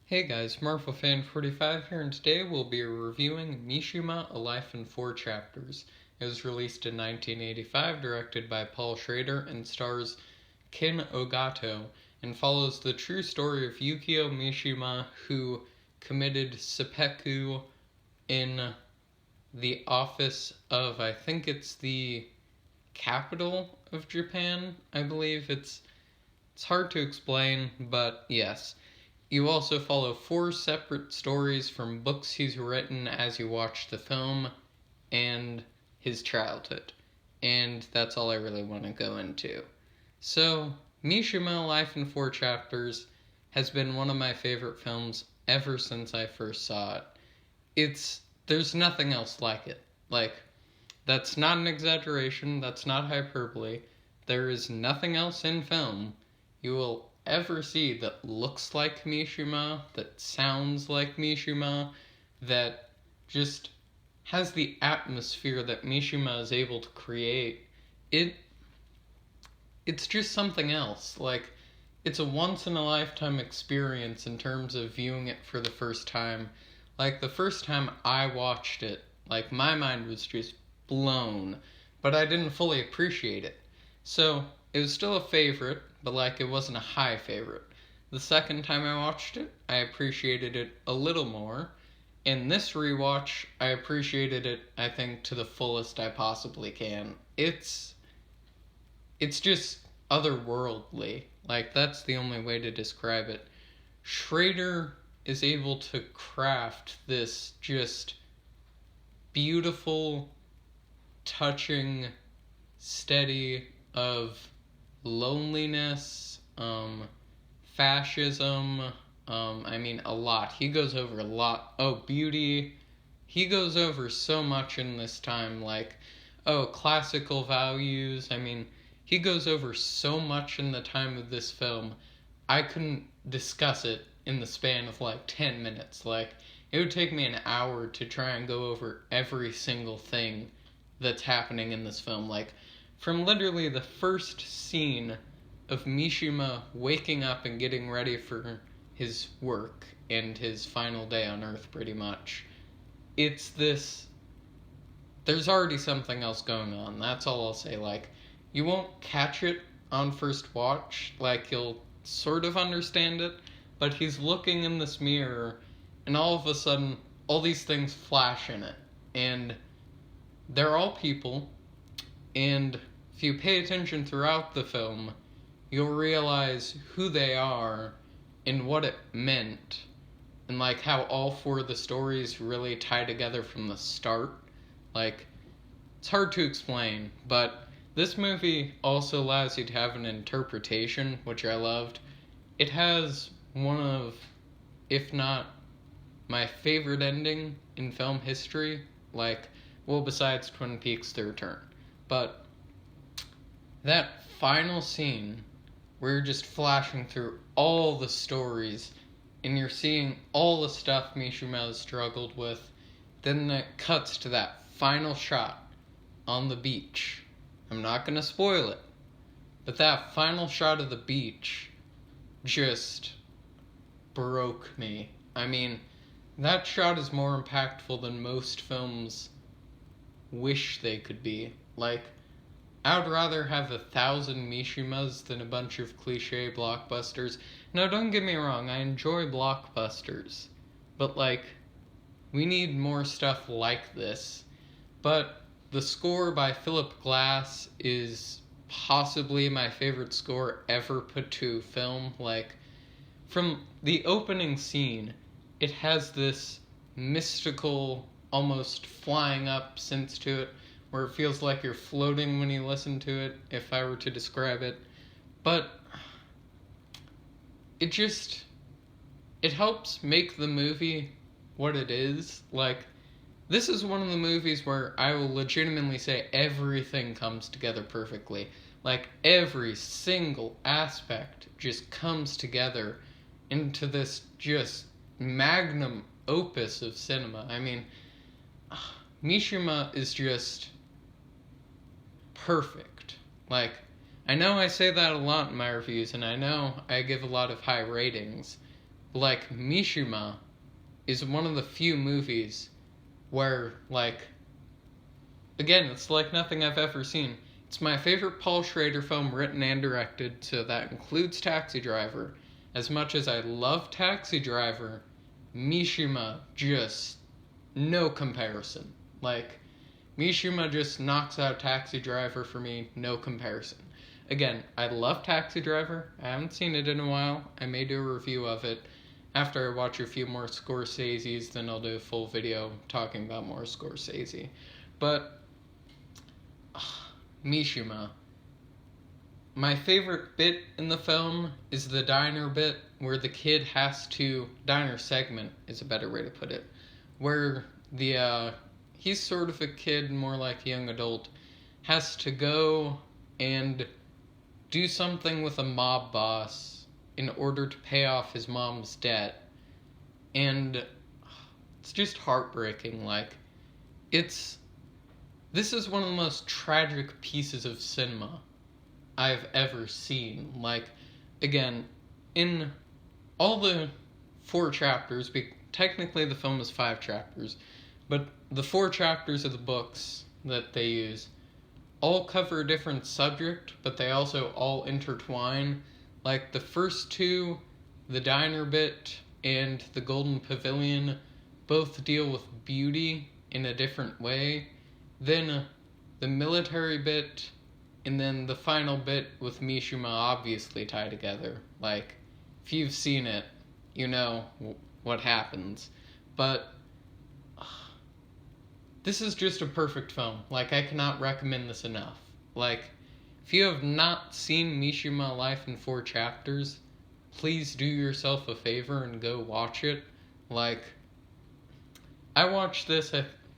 Hey guys, Marvel Fan 45 here, and today we'll be reviewing Mishima, A Life in Four Chapters. It was released in 1985, directed by Paul Schrader, and stars Ken Ogato, and follows the true story of Yukio Mishima, who committed seppuku in the office of, I think it's the capital of Japan, I believe. It's hard to explain, but yes. You also follow four separate stories from books he's written as you watch the film and his childhood. And that's all I really want to go into. So, Mishima, Life in Four Chapters, has been one of my favorite films ever since I first saw it. There's nothing else like it. That's not an exaggeration, that's not hyperbole. There is nothing else in film you will ever see that looks like Mishima, that sounds like Mishima, that just has the atmosphere that Mishima is able to create. It's just something else. It's a once in a lifetime experience in terms of viewing it for the first time. The first time I watched it, my mind was just blown, but I didn't fully appreciate it. So, it was still a favorite, but it wasn't a high favorite. The second time I watched it, I appreciated it a little more. In this rewatch, I appreciated it, I think, to the fullest I possibly can. It's just otherworldly. That's the only way to describe it. Schrader is able to craft this just beautiful, touching, steady of loneliness, fascism, a lot. He goes over a lot. Oh, beauty. He goes over so much in this time, classical values. He goes over so much in the time of this film. I couldn't discuss it in the span of 10 minutes. It would take me an hour to try and go over every single thing that's happening in this film. From literally the first scene of Mishima waking up and getting ready for his work and his final day on Earth, pretty much. It's this. There's already something else going on. That's all I'll say. You won't catch it on first watch. You'll sort of understand it, but he's looking in this mirror, and all of a sudden, all these things flash in it. And they're all people, and if you pay attention throughout the film, you'll realize who they are and what it meant, and how all four of the stories really tie together from the start. It's hard to explain, but this movie also allows you to have an interpretation, which I loved. It has one of, if not my favorite ending in film history, besides Twin Peaks: The Return. But that final scene where you're just flashing through all the stories and you're seeing all the stuff Mishima has struggled with, then it cuts to that final shot on the beach. I'm not going to spoil it, but that final shot of the beach just broke me. That shot is more impactful than most films wish they could be. I would rather have 1,000 Mishimas than a bunch of cliche blockbusters. Now, don't get me wrong, I enjoy blockbusters, but we need more stuff like this. But the score by Philip Glass is possibly my favorite score ever put to film. From the opening scene, it has this mystical, almost flying up sense to it, where it feels like you're floating when you listen to it, if I were to describe it. But it helps make the movie what it is. This is one of the movies where I will legitimately say everything comes together perfectly. Every single aspect just comes together into this just magnum opus of cinema. Mishima is just perfect. I know I say that a lot in my reviews, and I know I give a lot of high ratings, like, Mishima is one of the few movies where, like, again, it's like nothing I've ever seen. It's my favorite Paul Schrader film written and directed, so that includes Taxi Driver. As much as I love Taxi Driver, Mishima just no comparison. Like, Mishima just knocks out Taxi Driver for me, no comparison. Again, I love Taxi Driver. I haven't seen it in a while. I may do a review of it. After I watch a few more Scorsese's, then I'll do a full video talking about more Scorsese. But, Mishima. My favorite bit in the film is the diner bit, where the kid has to... Diner segment is a better way to put it. Where he's sort of a kid, more like a young adult, has to go and do something with a mob boss in order to pay off his mom's debt. And it's just heartbreaking. Like, this is one of the most tragic pieces of cinema I've ever seen. Like, again, in all the 4 chapters, technically the film is 5 chapters, but the 4 chapters of the books that they use all cover a different subject, but they also all intertwine. Like, the first 2, the diner bit and the Golden Pavilion, both deal with beauty in a different way. Then the military bit, and then the final bit with Mishima obviously tie together. Like, if you've seen it, you know what happens. But this is just a perfect film. Like, I cannot recommend this enough. Like, if you have not seen Mishima Life in 4 Chapters, please do yourself a favor and go watch it. Like, I watched this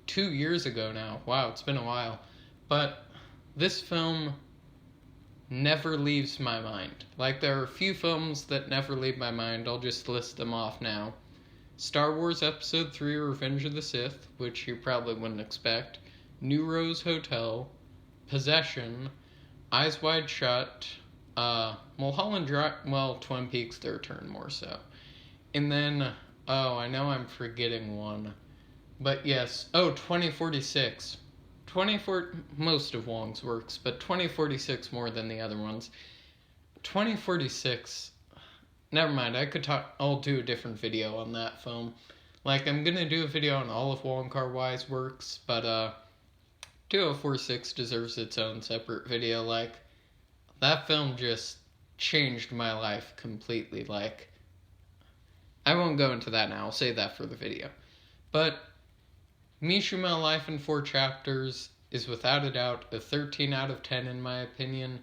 2 years ago now. Wow, it's been a while. But this film never leaves my mind. Like, there are a few films that never leave my mind. I'll just list them off now. Star Wars Episode 3 Revenge of the Sith, which you probably wouldn't expect. New Rose Hotel. Possession. Eyes Wide Shut. Mulholland Drive. Well, Twin Peaks: The Return more so. And then, I know I'm forgetting one. But yes, 2046. Most of Wong's works, but 2046 more than the other ones. 2046, never mind, I'll do a different video on that film. Like, I'm gonna do a video on all of Wong Kar-wai's works, but 2046 deserves its own separate video. Like, that film just changed my life completely. Like, I won't go into that now, I'll save that for the video. But Mishima Life in 4 Chapters is without a doubt a 13 out of 10 in my opinion.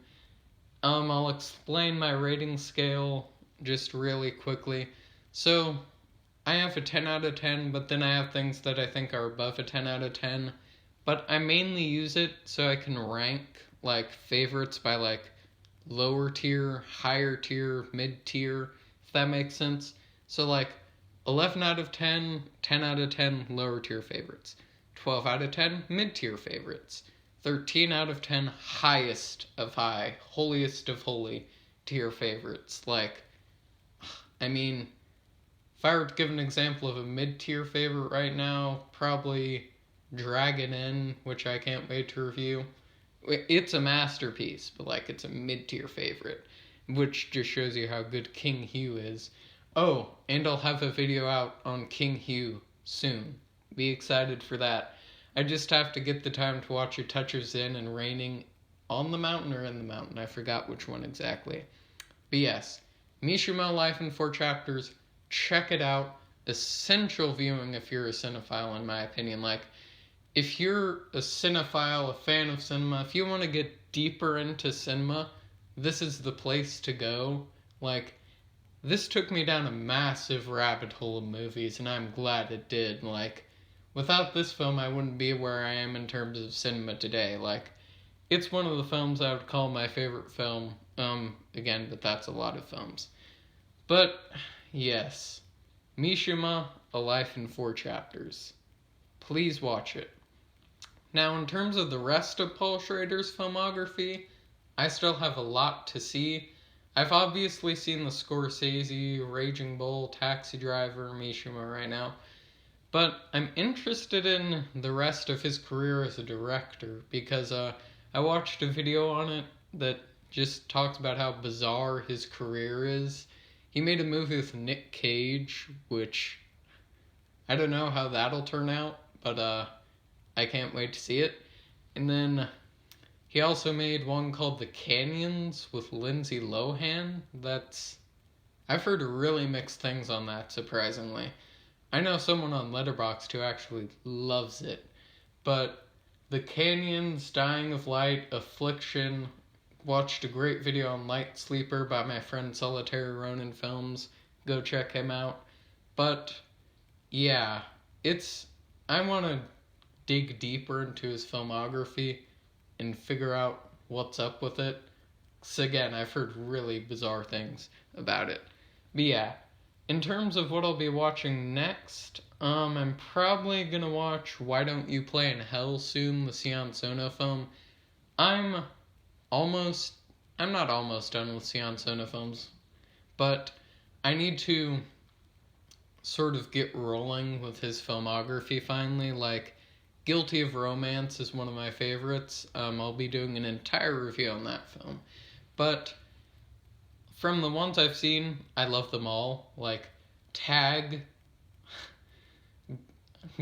I'll explain my rating scale just really quickly. So, I have a 10 out of 10, but then I have things that I think are above a 10 out of 10. But I mainly use it so I can rank, like, favorites by, like, lower tier, higher tier, mid tier, if that makes sense. So, like, 11 out of 10, 10 out of 10 lower tier favorites. 12 out of 10 mid tier favorites. 13 out of 10 highest of high, holiest of holy tier favorites. Like, I mean, if I were to give an example of a mid tier favorite right now, probably Dragon Inn, which I can't wait to review. It's a masterpiece, but like, it's a mid tier favorite, which just shows you how good King Hugh is. Oh, and I'll have a video out on King Hugh soon. Be excited for that. I just have to get the time to watch A Touch of Zen and Raining on the Mountain or in the Mountain. I forgot which one exactly. But yes, Mishima Life in 4 Chapters. Check it out. Essential viewing if you're a cinephile, in my opinion. Like, if you're a cinephile, a fan of cinema, if you want to get deeper into cinema, this is the place to go. Like, this took me down a massive rabbit hole of movies, and I'm glad it did. Like, without this film, I wouldn't be where I am in terms of cinema today. Like, it's one of the films I would call my favorite film. Again, but that's a lot of films. But, yes. Mishima, A Life in 4 Chapters. Please watch it. Now, in terms of the rest of Paul Schrader's filmography, I still have a lot to see. I've obviously seen the Scorsese, Raging Bull, Taxi Driver, Mishima right now, but I'm interested in the rest of his career as a director because I watched a video on it that just talks about how bizarre his career is. He made a movie with Nick Cage, which I don't know how that'll turn out, but I can't wait to see it. And then he also made one called The Canyons with Lindsay Lohan. I've heard really mixed things on that, surprisingly. I know someone on Letterboxd who actually loves it. But The Canyons, Dying of Light, Affliction, watched a great video on Light Sleeper by my friend Solitary Ronin Films. Go check him out. But yeah, I want to dig deeper into his filmography and figure out what's up with it. So again, I've heard really bizarre things about it. But yeah, in terms of what I'll be watching next, I'm probably gonna watch Why Don't You Play in Hell soon, the Sion Sono film. I'm not almost done with Sion Sono films, but I need to sort of get rolling with his filmography finally. Like, Guilty of Romance is one of my favorites. I'll be doing an entire review on that film. But from the ones I've seen, I love them all. Like, Tag,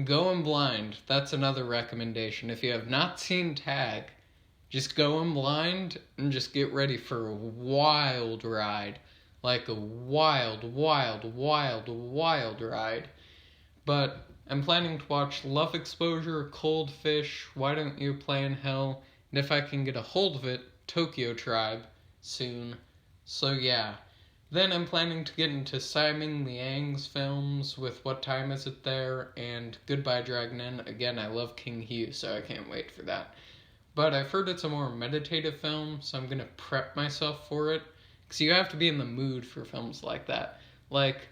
Go in Blind. That's another recommendation. If you have not seen Tag, just go in blind and just get ready for a wild ride. Like a wild, wild, wild, wild ride. But I'm planning to watch Love Exposure, Cold Fish, Why Don't You Play in Hell, and if I can get a hold of it, Tokyo Tribe soon. So yeah. Then I'm planning to get into Simon Liang's films with What Time Is It There and Goodbye Dragon Inn. Again, I love King Hugh, so I can't wait for that. But I've heard it's a more meditative film, so I'm gonna prep myself for it. Because you have to be in the mood for films like that. Like,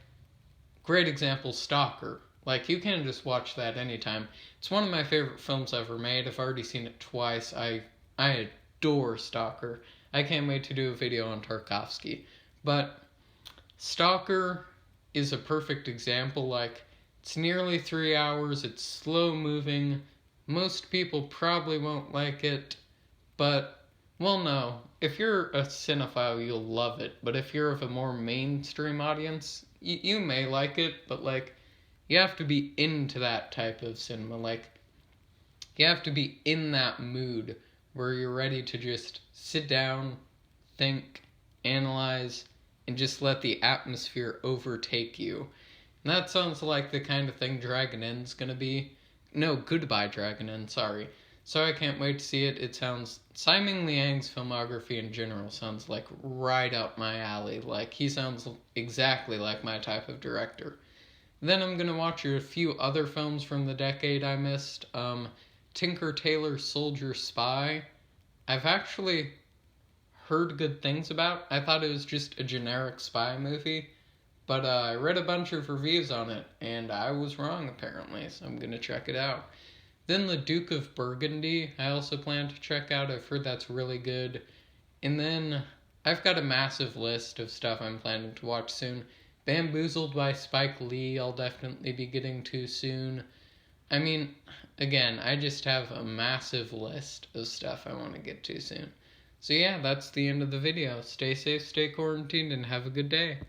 great example, Stalker. Like, you can't just watch that anytime. It's one of my favorite films ever made. I've already seen it twice. I adore Stalker. I can't wait to do a video on Tarkovsky. But Stalker is a perfect example. Like, it's nearly 3 hours. It's slow moving. Most people probably won't like it. But, well, no. If you're a cinephile, you'll love it. But if you're of a more mainstream audience, you may like it. But, like, you have to be into that type of cinema. Like, you have to be in that mood where you're ready to just sit down, think, analyze, and just let the atmosphere overtake you. And that sounds like the kind of thing Dragon Inn's gonna be. No, Goodbye Dragon Inn, sorry. So I can't wait to see it. Simon Liang's filmography in general sounds like right up my alley. Like, he sounds exactly like my type of director. Then I'm gonna watch a few other films from the decade I missed. Tinker Tailor Soldier Spy. I've actually heard good things about. I thought it was just a generic spy movie, but I read a bunch of reviews on it, and I was wrong apparently, so I'm gonna check it out. Then The Duke of Burgundy, I also plan to check out. I've heard that's really good. And then I've got a massive list of stuff I'm planning to watch soon. Bamboozled by Spike Lee, I'll definitely be getting to soon. I mean, again, I just have a massive list of stuff I want to get to soon. So yeah, that's the end of the video. Stay safe, stay quarantined, and have a good day.